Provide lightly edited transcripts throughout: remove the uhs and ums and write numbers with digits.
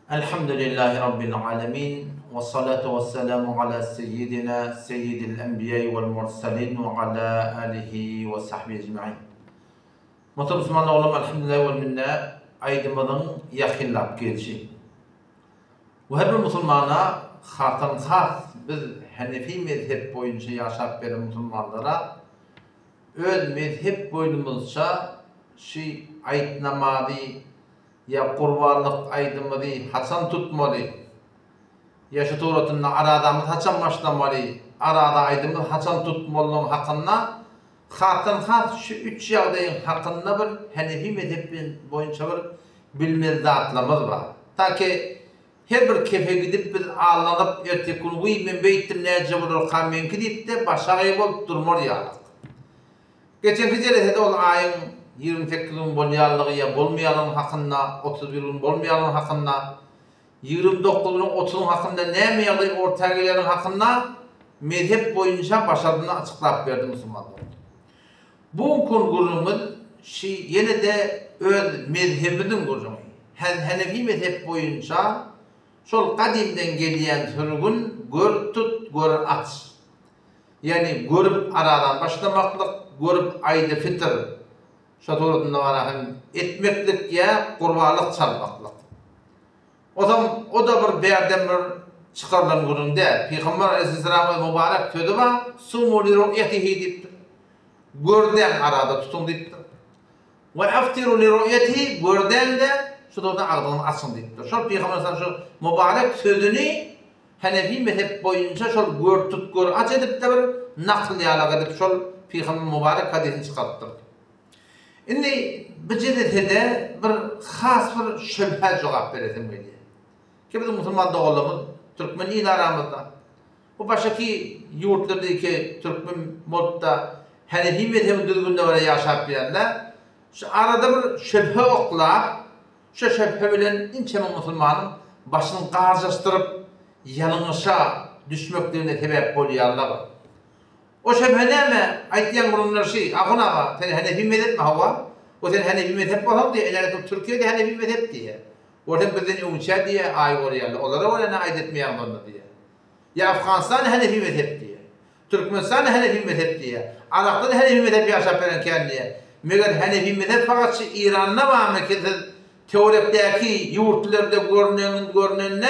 Elhamdülillahi Rabbil alemin ve salatu ve selamu ala seyyidina seyyidil enbiya vel mursalin ve ala alihi ve sahbihi ecma'in. Muhterem Müslümanlar oğlum elhamdülillah ve minna aydımının yakınlap gelişi. Bu her bir Müslümana xartan xas biz Hanefi mezhep boyunca yaşap veren Müslümanlara öz mezhep boyunumuzca şey aytnamadı ya kurbanlık aydımıdı, haçan tutmalı. Ya şu tuğratında aradamız haçan başlamalı, arada aydımız haçan tutmalının hakkında xartan xas şu üç yağdayın hakkında bir Hanefi mezhebin boyunca bir bilmez zatlamız var. Ta ki her bir kefe gidip biz ağlanıp ertekun uy men beyttim nece bulur kamyenki deyip de başarıyı bolup durmur ya. Geçenki jelesede ol ayın 28'in bolýanlygy ya bolmaýanyň hakynda 31'in bolmaýanyň hakynda 29'un 30'un hakynda näme ýagdaý ortaga gelýän hakynda mezhep boýunça başardyny açyklap berdi musulmanlar. Bu kongurumy ýene de öz mezhebiniň gurumy. Hanefi mezhep boýunça şol kadimden gelýän türgün gör tut gör aç. Yani görüp aradan başlamaklyk, görüp aýdy fitr. Şatoratında var etmeklik ya kurbalık çalmaklık. O da bir berden bir çıkarılan gurunda Peygamber Aleyhisselam'ın mübarek sözü var. Sumu li ru'yetihi deyiptir. Görden arada tutun deyiptir. Ve aftiru li ru'yetihi görden de şatoratın ağzını açın deyiptir. Şol Peygamber Aleyhisselam şu mübarek sözünü Hanefi mezhep boyunca şol gör tut gör aç edip de bir nakliyalık edip şol Peygamber mübarek hadisini çıkarttır. Indi bu jelesede bir has bir şübhe cevap beresim geldi. Ki bizim Müslüman oğlumuz Türkmen il aramızda. Bu başaki yurtlardaki Türkmen modda Hanefi mezhebi düzgünde var yaşap bilenler. Şu arada bir şübhe oklap, şu şübhe bilen inçeme Müslümanın başını qarjastırıp yanılışa düşmeklerine sebep bolýarlar. O şübhe näme? Aýtýan gurunlar şey, agına sen Hanefi mezhep mi hava? O sen Hanefi mezhep bolan diye, elerek Türkiye'de Hanefi mezhep diye. Orada bizden umça diye ay orýarlar. Olara orana aýdetmeýän boldy diye. Ya Afganistan Hanefi mezhep diye. Türkmenistan Hanefi mezhep diye. Arapda Hanefi mezhep ýaşap berenken diye. Meger Hanefi mezhep faqat İran'da barmy ki teoretdäki ýurtlarda görnenne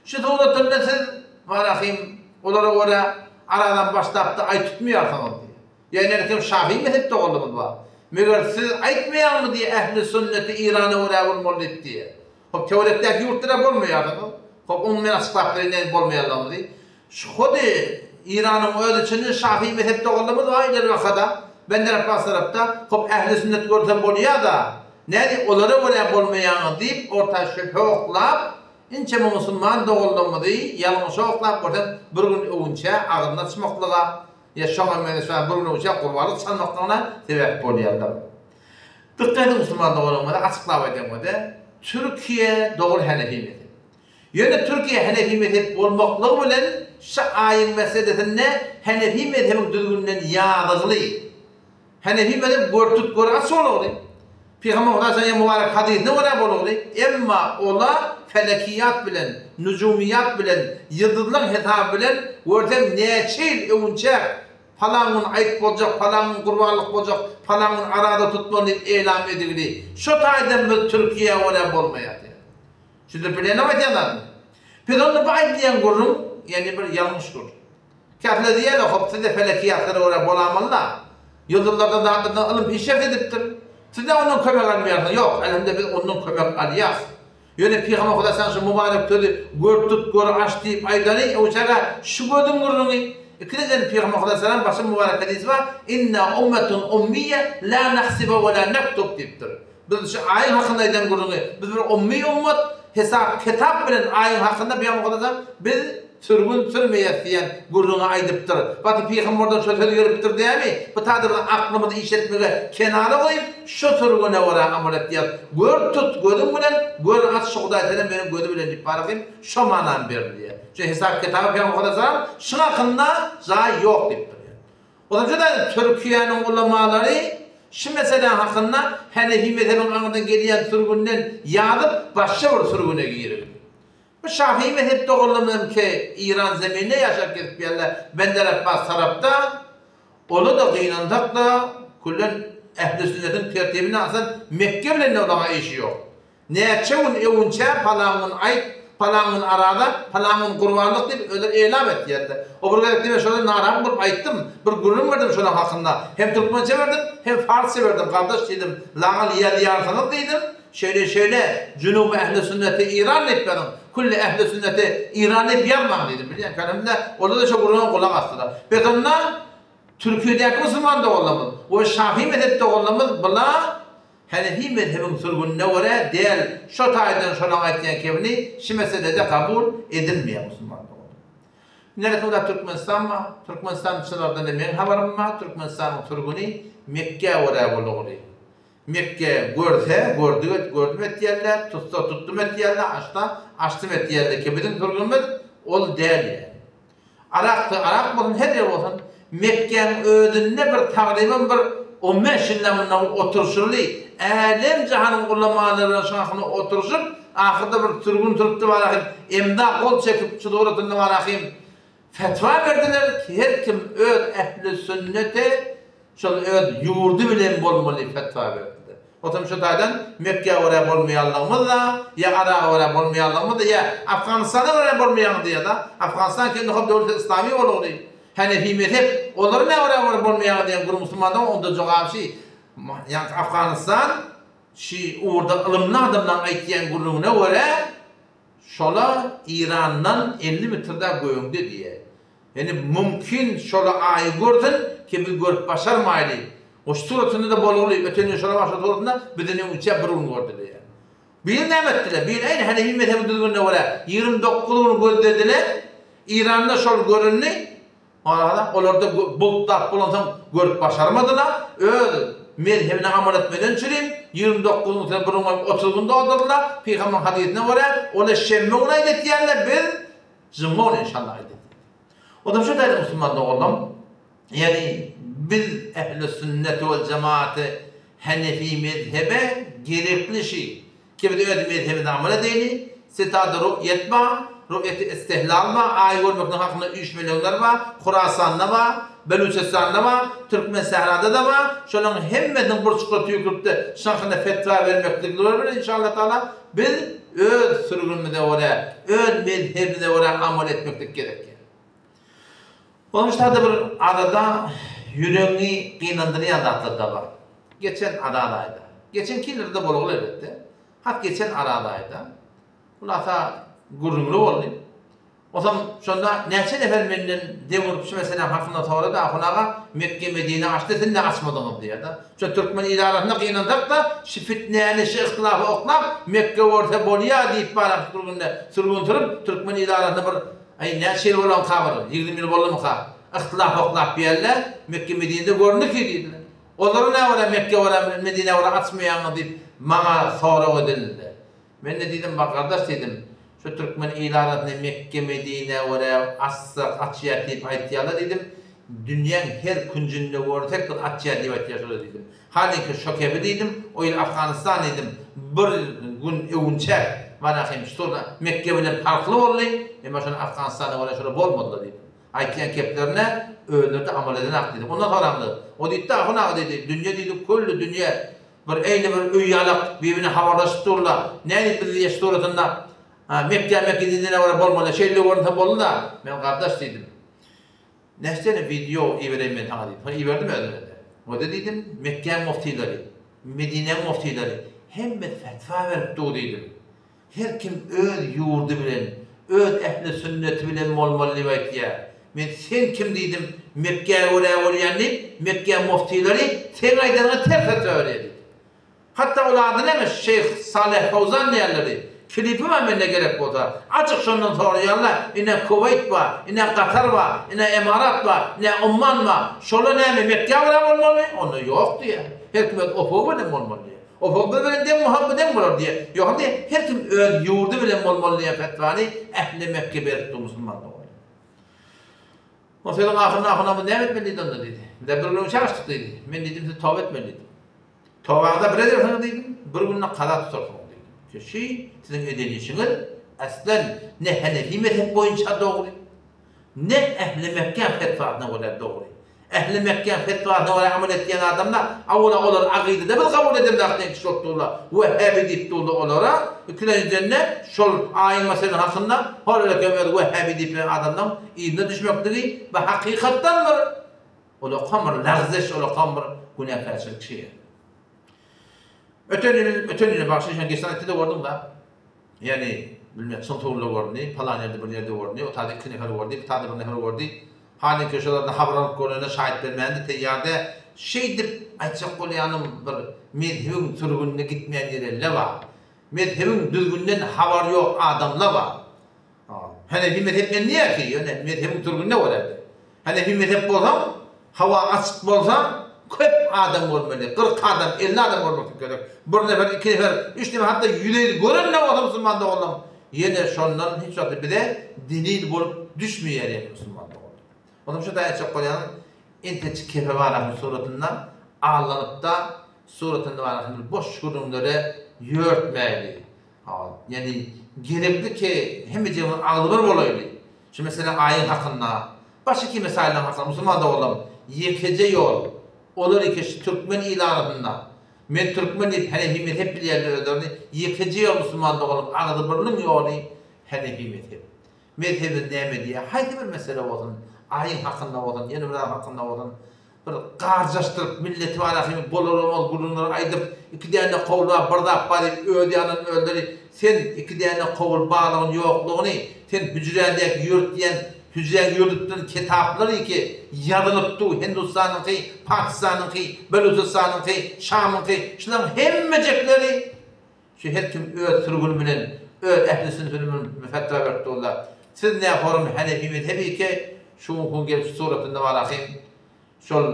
şu dowlatlarda siz barahim olara ora aradan başlap da ay tutmuyorsanız diye. Yani erkem Şafii mezhepte oldunuz var. Meğer siz aytmayan mı diye ehli sünneti İran'a oraya olmalı diye. Hop teoretteki yurtlara bolmayarsınız. Hop onun açıklap verilen bolmayanlar diye. Şu İran'ın öyle için Şafii mezhepte oldunuz var ileri vakada. Ben de Rabbas tarafta hop ehli sünnet görsen bolya da ne onlara oraya bolmayan deyip orta şüphe oklap İnçeme Müslüman doğuldum diye yanlış oklap oradan bir gün önce ağzına çıkmaklığa ya şoňa mene bir gün önce kurbanlık çalmaklığına sebep bolýarlar. Dikkat Müslüman doğulmada açıklap edemede Türkiye doğul Hanefi mezhep. Ýöne Türkiye Hanefi mezhep bolmaklygy bilen şu aýyň meselesinde Hanefi mezhebin düzgünden ýaglygy. Hanefi mezhep görtüt göraç bolýar. Peygamber Aleyhisselam mübarek hadisinde wara bolýar. Emma ola felekiyat bilen, nücumiyat bilen, yıldızlar hesabı bilen görsen neçil önce falanın ayıp bolacak, falanın kurbanlık bolacak, falanın arada tutmalı elam edildi. Şu taydan biz Türkiye öyle bolmaýar. Şimdi bilen ama diýerler. Peygamber aýtýan gurum, yani bir yanlış gurum. Kafle diýerler, hop size felekiyatları öyle bolamalla. Yıldızlardan da ilim peşref edipdir. Siz de onun kömek almayarsınız. Yok, elhamdülillah biz onun kömek alýas. Ýöne Peygamber Hudaýsan şu mübarek sözü gör tut gör aç diýip aýdany, o çaga şu gödüm gurnuny. İkinci Peygamber Hudaýsan başy mübarek hadis var. İnna ummetun ummiyye la nahsibu ve la naktub diýipdir. Biz şu aýyn hakynda aýdan gurnuny, biz bir ummi ummet hesap kitap bilen aýyn hakynda Peygamber Hudaýsan biz sürgün sürmeýär diýen gurnuny aýdypdyr. Baty Peygamberden söz beripdir diýämi? Bu taýda aklymyzy işletmege kenara goýup şu sürgüne wara amal etýär. Gör tut gödüm bilen gör aç şuhdaýdan meni gödü bilen diýip baragym şu manan berdi. Şu hesap kitabı Peygamber Hudaýsan şuna hakynda zaý ýok diýipdir. Oňa da Türkiýanyň ulemalary şu mesele hakynda Hanefi mezhebiniň aňyndan gelýän sürgünden ýadyp başga bir sürgüne giýerler. Bu Şafii mezhepte oğlum ki İran zeminine yaşar gelip yerler. Bender Abbas tarafta onu da kıyınandak da kullen ehl-i sünnetin tertibine asan Mekke bile ne olana işi yok. Ne çoğun evunça palanın ayt, palanın arada, palanın kurbanlık deyip öyle eylem etti yerler. O buraya demek şöyle naram bulup ayttım. Bir gurur verdim şunun hakkında. Hem Türkmençe verdim hem Farsça verdim. Kardeş dedim. Lağal yadiyarsanız dedim. Şöyle Cunub ehl-i sünneti İran etmedim. Kulli ehl-i sünneti İran'ı bir yapmam dedim. Biliyorsun kalemde orada da çok gururun kulak astılar. Betonla Türkiye'deki Müslüman da olamaz. O Şafii mezhepte olamaz. Bula Hanefi mezhebin sürgününe göre değil. Şu taydan şuna aytlayan kevni şu meselede kabul edilmiyor Müslüman da olamaz. Nerede da Türkmenistan mı? Türkmenistançılardan emeğin haberim var. Türkmenistan'ın sürgünü Mekke oraya oluyor. Mekke gördüm etiyerler, tuttum etiyerler, açtım etiyerler. Kebedin sürgünümüz ol değil yani. Arak olsun, her yer olsun. Mekke'nin ödünne bir takriben bir 15 yıllarından oturuşurlu, alem cihanın ulamalarının şahını oturuşup, ahırda bir sürgün tuttu var, emda kol çekip çıdoğratında var, fetva verdiler ki her kim ehl-i sünnete, yurdu bilen bolmalı fetva verdiler. Otom şu taydan Mekke oraya bolmayalımız da, ya Irak oraya bolmayalımız da, ya Afganistan'a oraya bolmayalımız da, ya da Afganistan kendi hop devlet İslami olur. Hanefi mezhep, onları ne oraya bolmayalımız diyen grup Müslümanlar onda cevap şey. Yani Afganistan, orada ılımlı adamdan aytlayan grubuna göre, şola İran'dan 50 metrede göğündü diye. Yani mümkün şola ayı gördün ki bir görüp başarmaydı. O suratını da bol oluyor. Öteni şola başladı olduğunda bedeni uçak burun gördüler. Bir ne ettiler? Bir aynı Hanefi mezhebi düzgününe göre 29'unu gözlediler. İran'da şol görünü. Onlar da bulutlar bulansam görüp başarmadılar. Öyle mezhebine amal etmeden çürüyüm. 29'unu sen burun 30'unu doldurdular. Peygamber hadisine göre ona şemme olaydı ettilerle bir zımma onu inşallah edildi. O da şu tane Müslümanlar oğlum. Yani biz ehl-i sünnet ve cemaati Hanefi mezhebe gerekli şey. Ki bir de öyle mezhebine amal edeyini. Sitadı ru'yet var, ru'yeti istihlal var, ay görmekten hakkında 3 milyonlar var, Khurasan'da var, Beluçistan'da var, Türkmen Sahra'da da var. Şunun hemmeden bir çıkıntı yükürttü, şankına fetva vermektedir var. İnşallah Teala biz öz sürgünümüzde oraya, öz mezhebine oraya amal etmektedir gerekir. Olmuşlar da bir adada yüreğini kıynandırıyan da var. Geçen aradaydı. Geçen kilerde bol elbette. Hat geçen aradaydı. Bunlar gururlu oldu. O zaman şunda neçe nefer menden devurup şu mesela hakkında sonra da ahunağa Mekke Medine açtı sen ne açmadın diye da. Şu Türkmen idaresine kıynandık da şu fitneyeni şu ihtilafı oklap Mekke orta bolya deyip bana sürgün turup Türkmen idaresine bir ay neçe olan kabarı 20 yıl bollu mu ka? İhtilaf oklap bir yerler Mekke Medine'de göründü ki dediler. Onları ne var Mekke var Medine var açmayan deyip bana sonra ödülüldü. Ben de dedim bak kardeş dedim. Şu Türkmen ilanatını Mekke, Medine oraya açıya deyip aytiyalar dedim. Dünyanın her küncünde var tek bir açıya deyip aytiyalar dedim. Halbuki şokebi dedim. O yıl Afganistan dedim. Bir gün evunçak. Bana hem sonra Mekke bile farklı oldu. Ama şu Afganistan'da oraya şöyle bolmadı dedim. Aytiyan keplerine öldürdü amal edenak dedim. Ondan sonra o dedi ahuna dedi. Dünya dedi kullu dünya. Bir eyle bir üyalak birbirine havalaştırırlar. Ne bildiği suratında Mekke dediğine var bolmalı. Şeyle orada boldu da ben kardeş dedim. Nestene video ivereyim ben sana dedim. İverdim öyle. O da dedim Mekke muftileri, Medine muftileri hem fetva verip o dedim. Her kim öz yurdu bilen, öz ehli sünneti bilen bolmalı ya. Ben sen kim dedim Mekke'ye oraya deyip Mekke muftileri sen aydana ter fetva verdi. Hatta olardı neymiş Şeyh Salih Fawzan yerleri. Klipi var bende gerek bu da. Açık şundan sonra yanlar. Yine Kuveyt var, yine Katar var, yine Emirat var, yine Umman var. Şöyle ne mi Mekke var olmalı? Onu yok diye. Her kim ofoğu bile olmalı diye. Ofoğu bile de muhabbeden olur diye. Yok diye. Her kim öl yurdu bile olmalı diye fetvani ehli Mekke belirtti Müslümanlar. O senin ahına ne etmeliydi onda dedi. Bir de bir gün çalıştık dedi. Ben dedim size tövbe etmeliydim. Tövbada bir edersiniz dedim. Bir günle kaza tutarsınız dedim. Sizin edilişiniz aslen ne Hanefi mezhep boyunca doğru, ne Ehli Mekke fetvasına göre doğru. Ehli Mekke fetvasına göre amel ettiğin adamlar avula olur akidede bir kabul edemler ki şoltuğla Vehhabi deyip durdu onlara. İkincilerine şol ayin meselenin hakkında öyle kömür Vehhabi deyip adamdan iyine düşmektir ve hakikattan var. Ola kamır lagzeş, ola kamır günahkarçılık şey. Ötönüne başlayışan geçen ayette de gördüm da, yani bilmiyorum son toğurla gördüm, falan yerde bir yerde gördüm, o tadı iki nefer gördüm, bir tadı bir nefer gördüm. Halin köşelerinde haberlik görüne şahit vermeyen de yerde şey deyip açık olayanım bir mezhebin sürgününe gitmeyen yerler var. Mezhebin düzgünden haber yok adamlar var. Hanefi mezhebine niye ki? Yani mezhebin sürgününe vardı. Hanefi mezhep olsam, hava açık olsam, köp adam olmalı, 40 adam, 50 adam olmak gerek. Bir nefer, iki nefer, üç nefer, hatta yüzeydi görün ne oldu Müslümanda oğlum. Yine şundan hiç vakti bir de delil bulup düşmüyor yani Müslümanda oğlum. Onun şu da çok koyan inteç kefe varahın suratından ağlanıp da suratında varahın boş kurumları yörtmeyeli. Yani gerekli ki hem bir cevabın ağlıdır olaydı. Şimdi mesela ayın hakkında, başka ki mesailen hakkında Müslümanda oğlum, yekece yol, olur ki Türkmen ilanında, men Türkmen deyip Hanefi mezhep bilirlerdi, yekece yol Müslümanda oğlum, ağlıdırının yolu Hanefi mezhep. Mezhebin neyme diye, haydi bir mesele olsun, ayın hakkında olsun, yeni bir hakkında olsun, bir qarcaştırıp milleti var akimi boloromaz gurunları aydıp, iki tane kovla bardak barıp ödeyanın öldürü, sen iki tane kovul bağlığın yokluğunu, sen hücrendeki yurt diyen, hücren yurtun kitapları ki yazılıptı Hindistan'ın ki, Pakistan'ın ki, Belucistan'ın ki, Şam'ın ki, şunların hemmecekleri, şu her kim öğüt sürgün bilen, öğüt ehli sünnetin müfettra verdi ola. Siz ne yaparım Hanefi mezhebi ki, şu mümkün gelip suratında var akım, şol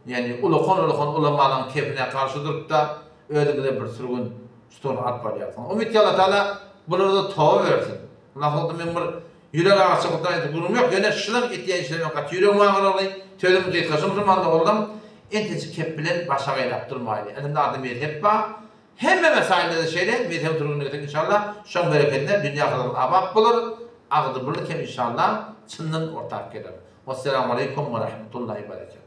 yani ulukon ulamaların keyfine karşı durup da öyle bir sürgün stonu atbar yapsın. Umid ki Allah Teala bunları da tavı versin. Nasıl oldu ben bir yürek ağaçlıktan durum yok. Yine şılım ettiğin işlerime kat yürek mağara olayım. Tövdüm kıyıkasım durumanda oldum. Enteci kep bilen başa gayrap durmaydı. Elimde adı mezhep var. Hem mesailde de şeyler mezhep durumunu getirdik inşallah. Şun bereketler dünya kadar abad bulur. Ağıdı bulur ki inşallah çından ortak gelir. Vesselamu aleyküm ve rahmetullahi ve berekatuhu.